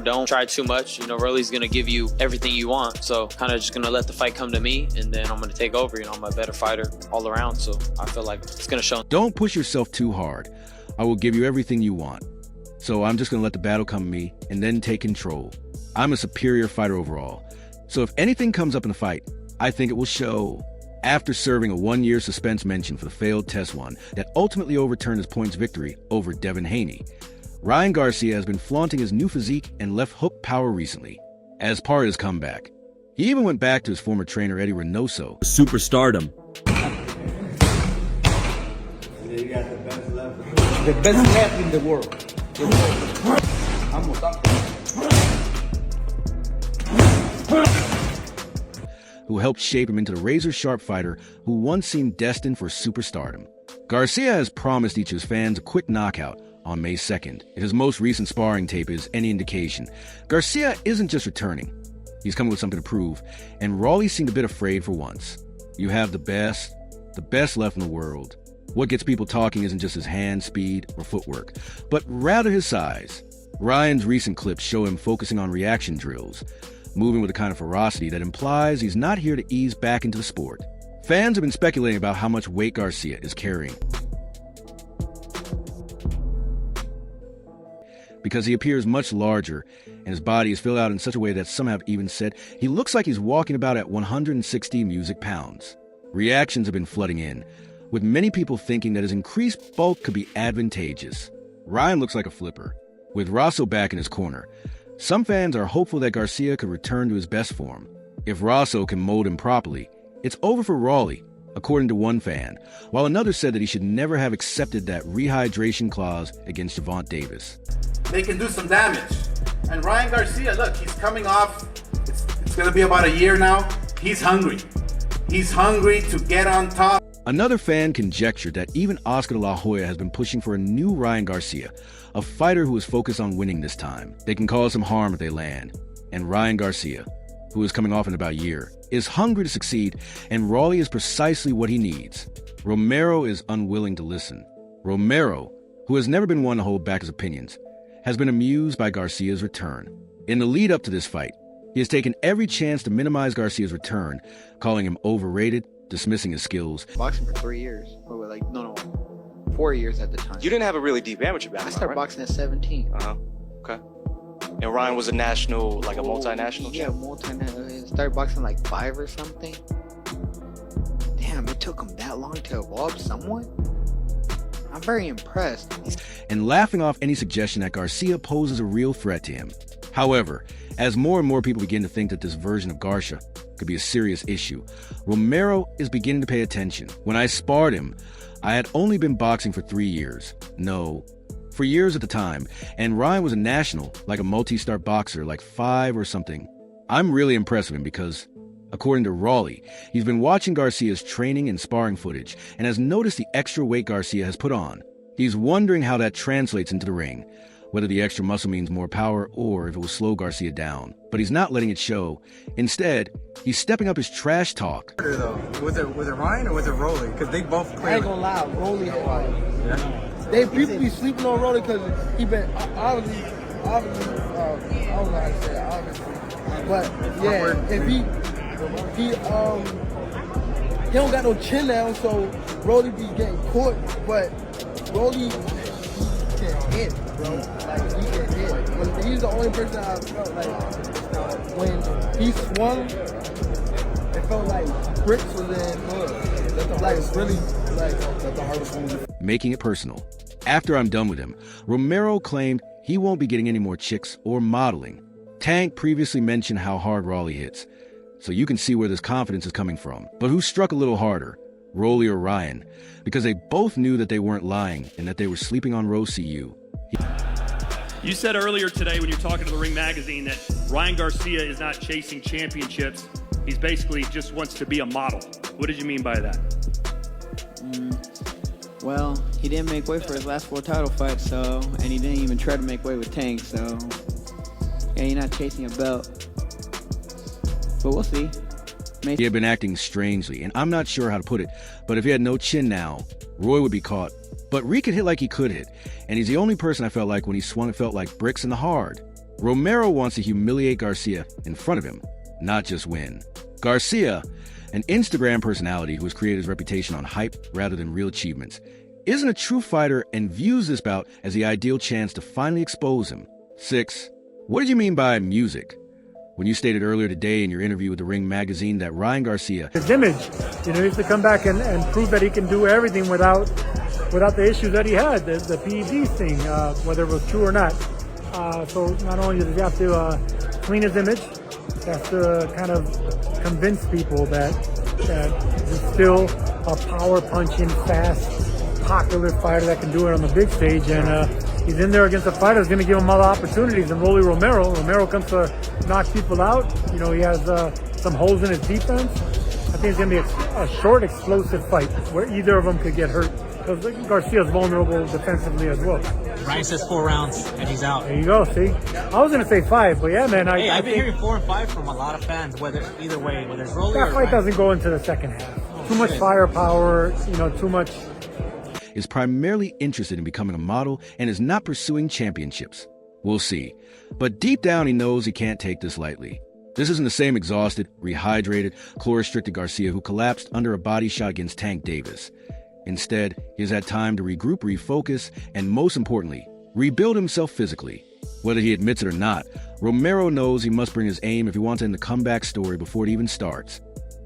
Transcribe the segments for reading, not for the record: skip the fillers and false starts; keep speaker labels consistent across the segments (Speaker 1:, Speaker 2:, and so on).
Speaker 1: don't try too much. You know, Rolly's going to give you everything you want. So kind of just going to let the fight come to me, and then I'm going to take over. You know, I'm a better fighter all around. So I feel like it's going to show.
Speaker 2: Don't push yourself too hard. I will give you everything you want. So I'm just going to let the battle come to me and then take control. I'm a superior fighter overall. So if anything comes up in the fight, I think it will show. After serving a 1-year suspense mention for the failed test one that ultimately overturned his points victory over Devin Haney, Ryan Garcia has been flaunting his new physique and left hook power recently. As part of his comeback, he even went back to his former trainer Eddie Reynoso.
Speaker 3: Superstardom.
Speaker 4: You got the best left. The best left in the world. I'm a doctor.
Speaker 2: Who helped shape him into the razor-sharp fighter who once seemed destined for superstardom. Garcia has promised each of his fans a quick knockout on May 2nd. If his most recent sparring tape is any indication, Garcia isn't just returning. He's coming with something to prove, and Rolly seemed a bit afraid for once. You have the best left in the world. What gets people talking isn't just his hand speed or footwork, but rather his size. Ryan's recent clips show him focusing on reaction drills, moving with a kind of ferocity that implies he's not here to ease back into the sport. Fans have been speculating about how much weight Garcia is carrying, because he appears much larger and his body is filled out in such a way that some have even said he looks like he's walking about at 160 music pounds. Reactions have been flooding in, with many people thinking that his increased bulk could be advantageous. Ryan looks like a flipper, with Rosso back in his corner. Some fans are hopeful that Garcia could return to his best form. If Rosso can mold him properly, it's over for Rolly, according to one fan, while another said that he should never have accepted that rehydration clause against Gervonta Davis.
Speaker 5: They can do some damage. And Ryan Garcia, look, he's coming off, it's going to be about a year now. He's hungry. He's hungry to get on top.
Speaker 2: Another fan conjectured that even Oscar de la Hoya has been pushing for a new Ryan Garcia, a fighter who is focused on winning this time. They can cause him harm if they land. And Ryan Garcia, who is coming off in about a year, is hungry to succeed, and Rolly is precisely what he needs. Romero is unwilling to listen. Romero, who has never been one to hold back his opinions, has been amused by Garcia's return. In the lead up to this fight, he has taken every chance to minimize Garcia's return, calling him overrated, dismissing his skills.
Speaker 6: Boxing for 3 years. Or like, no, 4 years at the time.
Speaker 7: You didn't have a really deep amateur background,
Speaker 6: I started
Speaker 7: right?
Speaker 6: boxing at 17.
Speaker 7: Okay. And Ryan was a national, like a multinational
Speaker 6: Yeah,
Speaker 7: champ?
Speaker 6: multinational. Started boxing like 5 or something. Damn, it took him that long to evolve somewhat? I'm very impressed.
Speaker 2: And laughing off any suggestion that Garcia poses a real threat to him. However, as more and more people begin to think that this version of Garcia could be a serious issue, Romero is beginning to pay attention. When I sparred him, I had only been boxing for 3 years. No, for years at the time, and Ryan was a national, like a multi-star boxer, like 5 or something. I'm really impressed with him because, according to Rolly, he's been watching Garcia's training and sparring footage and has noticed the extra weight Garcia has put on. He's wondering how that translates into the ring, whether the extra muscle means more power or if it will slow Garcia down. But he's not letting it show. Instead, he's stepping up his trash talk.
Speaker 8: Was it Ryan or was it Rolly? Because they both clearly...
Speaker 4: I ain't gonna lie, Rolly and Ryan. Yeah. People be sleeping on Rolly because he been obviously, I don't know how to say it, obviously. But yeah, if he don't got no chin now, so Rolly be getting caught, but Rolly can hit, bro. Like, he can hit. But he's the only person I felt like when he swung, it felt like bricks was in hood. Like, really, like, the hardest one.
Speaker 2: Making it personal. After I'm done with him, Romero claimed he won't be getting any more chicks or modeling. Tank previously mentioned how hard Rolly hits, so you can see where this confidence is coming from. But who struck a little harder, Rolly or Ryan? Because they both knew that they weren't lying and that they were sleeping on Row CU.
Speaker 9: You said earlier today when you're talking to the Ring magazine that Ryan Garcia is not chasing championships. He's basically just wants to be a model. What did you mean by that?
Speaker 6: Well, he didn't make weight for his last 4 title fights, and he didn't even try to make weight with Tank, so yeah, he's not chasing a belt. But we'll see.
Speaker 2: He had been acting strangely, and I'm not sure how to put it, but if he had no chin now, Roy would be caught. But Reed could hit like he could hit, and he's the only person I felt like when he swung it felt like bricks in the hard. Romero wants to humiliate Garcia in front of him, not just win. Garcia, an Instagram personality who has created his reputation on hype rather than real achievements, isn't a true fighter and views this bout as the ideal chance to finally expose him. 6. What did you mean by music? When you stated earlier today in your interview with the Ring magazine that Ryan Garcia,
Speaker 3: his image, he has to come back and prove that he can do everything without the issues that he had, the PED thing, whether it was true or not. So not only does he have to clean his image, he has to kind of convince people that he's still a power-punching, fast, popular fighter that can do it on the big stage. And he's in there against a fighter that's going to give him other opportunities. And Rolly Romero comes to knock people out. He has some holes in his defense. I think it's going to be a short, explosive fight where either of them could get hurt, because Garcia's vulnerable defensively as well.
Speaker 10: Ryan says 4 rounds and he's out.
Speaker 3: There you go. See, I was going to say 5, but yeah, man.
Speaker 10: I've been hearing 4 and 5 from a lot of fans. Whether it's Rolly
Speaker 3: that
Speaker 10: or
Speaker 3: fight
Speaker 10: Ryan.
Speaker 3: doesn't go into the second half. Too much firepower. Too much.
Speaker 2: is primarily interested in becoming a model and is not pursuing championships. We'll see. But deep down, he knows he can't take this lightly. This isn't the same exhausted, rehydrated, chlor-restricted Garcia who collapsed under a body shot against Tank Davis. Instead, he has had time to regroup, refocus, and most importantly, rebuild himself physically. Whether he admits it or not, Romero knows he must bring his aim if he wants to end the comeback story before it even starts.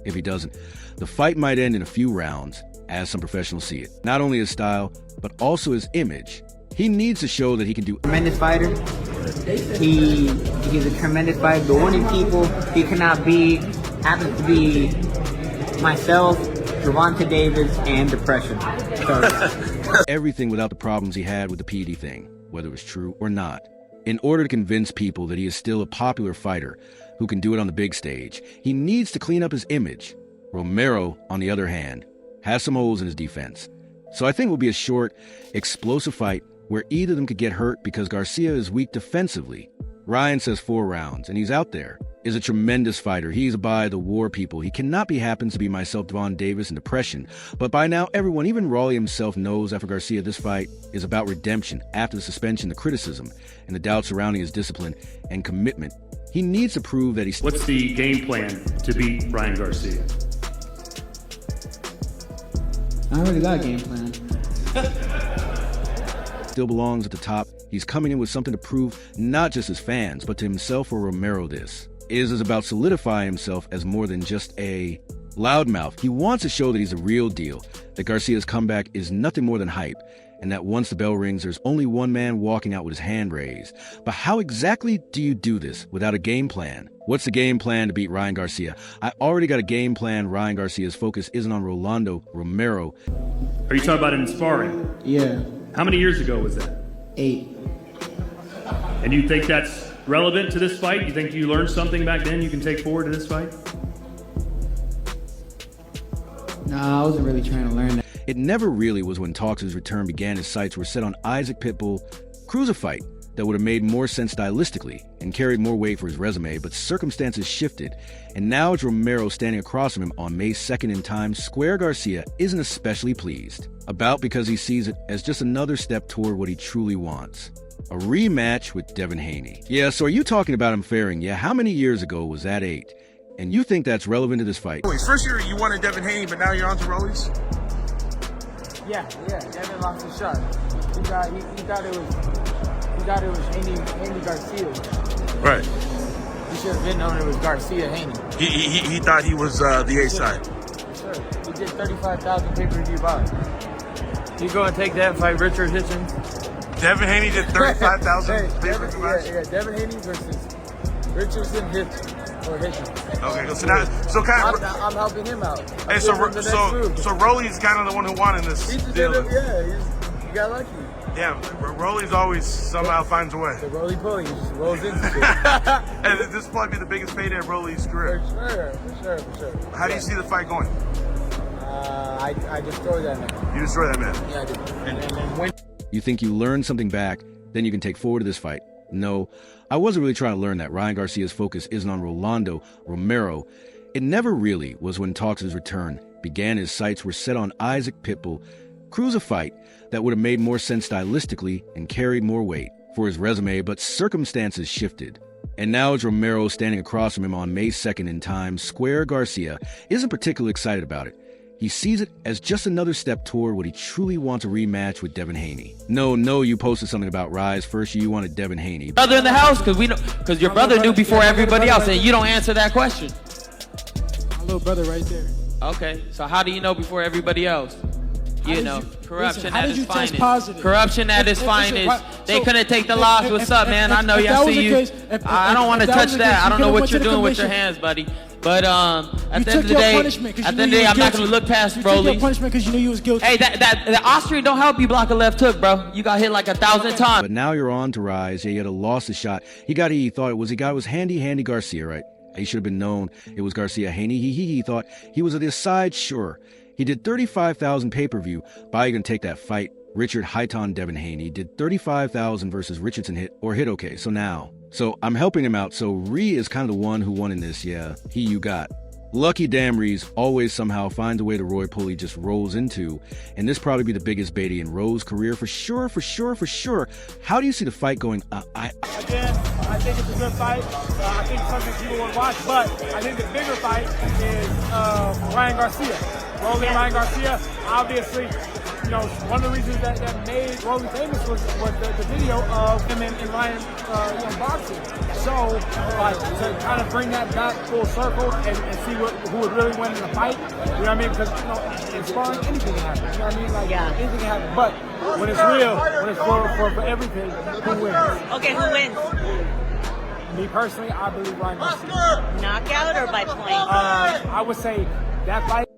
Speaker 2: If he doesn't, the fight might end in a few rounds, as some professionals see it. Not only his style, but also his image. He needs to show that he can do.
Speaker 6: Tremendous fighter. He's a tremendous fighter. The only people he cannot beat happens to be myself, Gervonta Davis, and depression. So.
Speaker 2: Everything without the problems he had with the PD thing, whether it was true or not. In order to convince people that he is still a popular fighter who can do it on the big stage, he needs to clean up his image. Romero, on the other hand, has some holes in his defense. So I think it will be a short, explosive fight where either of them could get hurt because Garcia is weak defensively. Ryan says 4 rounds, and he's out there. Is a tremendous fighter. He's by the war people. He cannot be happens to be myself, Devon Davis, and depression. But by now, everyone, even Rolly himself, knows after Garcia this fight is about redemption after the suspension, the criticism, and the doubt surrounding his discipline and commitment. He needs to prove that he's...
Speaker 9: What's the game plan to beat Ryan Garcia?
Speaker 6: I don't really got a game plan.
Speaker 2: Still belongs at the top. He's coming in with something to prove, not just his fans, but to himself or Romero this. Is about solidifying himself as more than just a loudmouth. He wants to show that he's a real deal, that Garcia's comeback is nothing more than hype, and that once the bell rings, there's only one man walking out with his hand raised. But how exactly do you do this without a game plan? What's the game plan to beat Ryan Garcia? I already got a game plan. Ryan Garcia's focus isn't on Rolando Romero.
Speaker 9: Are you talking about in sparring?
Speaker 6: Yeah.
Speaker 9: How many years ago was that?
Speaker 6: 8.
Speaker 9: And you think that's relevant to this fight? You think you learned something back then you can take forward to this fight?
Speaker 6: Nah, I wasn't really trying to learn that.
Speaker 2: It never really was when talks of his return began. His sights were set on Isaac Pitbull Cruz fight that would have made more sense stylistically and carried more weight for his resume, but circumstances shifted, and now it's Romero standing across from him on May 2nd in Times Square. Garcia isn't especially pleased about because he sees it as just another step toward what he truly wants. A rematch with Devin Haney. Yeah, so are you talking about him faring? Yeah, how many years ago was that 8? And you think that's relevant to this fight?
Speaker 11: First year you wanted Devin Haney, but now you're on to Rolly's?
Speaker 12: Yeah, Devin lost his shot. He thought it was Haney Garcia.
Speaker 11: Right.
Speaker 12: He should have been known it was Garcia Haney.
Speaker 11: He thought he was the A side.
Speaker 12: Sure. He did 35,000 pay-per-view buys. You go and take that and fight Richard Hitchens.
Speaker 11: Devin Haney did 35,000 pay-per-view buys?
Speaker 12: Yeah, Devin Haney versus Richardson Hitchens. Or Hitchens.
Speaker 11: Okay, so kind of...
Speaker 12: I'm helping him out.
Speaker 11: Hey, so Rolly's kind of the one who won in this deal.
Speaker 12: He got lucky.
Speaker 11: Yeah, Rolly's always somehow finds a way.
Speaker 12: The Rolly Bully, he just rolls into it.
Speaker 11: And this will probably be the biggest payday of Rolly's career.
Speaker 12: For sure.
Speaker 11: How do you see the fight going?
Speaker 12: I destroy that man.
Speaker 11: You destroy that man?
Speaker 12: Yeah, I do. And then win.
Speaker 2: You think you learned something back, then you can take forward to this fight. No, I wasn't really trying to learn that. Ryan Garcia's focus isn't on Rolando Romero. It never really was when talks of his return began. His sights were set on Isaac Pitbull Cruz fight that would have made more sense stylistically and carried more weight for his resume, but circumstances shifted. And now it's Romero standing across from him on May 2nd in Times Square. Garcia isn't particularly excited about it. He sees it as just another step toward what he truly wants, a rematch with Devin Haney. No, you posted something about Rise. First, you wanted Devin Haney.
Speaker 12: Brother in the house, because your brother knew before everybody else, and you don't answer that question.
Speaker 4: My little brother right there.
Speaker 12: Okay, so how do you know before everybody else? You know, corruption at its finest. Corruption at its finest. They couldn't take the loss. What's up, man? I know y'all see you. I don't want to touch that. I don't know what you're doing with your hands, buddy. But at the end of the day, I'm not gonna look past Rolly.
Speaker 4: You took your punishment because you knew you was guilty.
Speaker 12: Hey, that Austrian don't help you block a left hook, bro. You got hit like 1,000 times.
Speaker 2: But now you're on to Rise. Yeah, he had lost the shot. He thought it was Handy Garcia, right? He should have been known it was Garcia Haney. He thought he was at his side, sure. He did 35,000 pay-per-view. By you gonna take that fight? Richard Highton Devin Haney did 35,000 versus Richardson hit okay. So I'm helping him out. So Ree is kind of the one who won in this. Yeah, you got. Lucky damn Ree's always somehow finds a way to Roy Pulley just rolls into, and this probably be the biggest baity in Roe's career for sure. How do you see the fight going?
Speaker 3: Again, I think it's a good fight. I think something people want to watch, but I think the bigger fight is Ryan Garcia. Rolly and Ryan Garcia, obviously, you know, one of the reasons that made Rolly famous was the video of him and Ryan boxing. So, like, to kind of bring that back full circle and see who would really win in the fight, you know what I mean? Because, you know, in sparring, anything can happen, you know what I mean? Like, anything can happen. But when it's real, when it's for everything, who wins?
Speaker 13: Okay, who wins?
Speaker 3: Me personally, I believe Ryan Garcia.
Speaker 13: Knockout or by point?
Speaker 3: I would say that fight.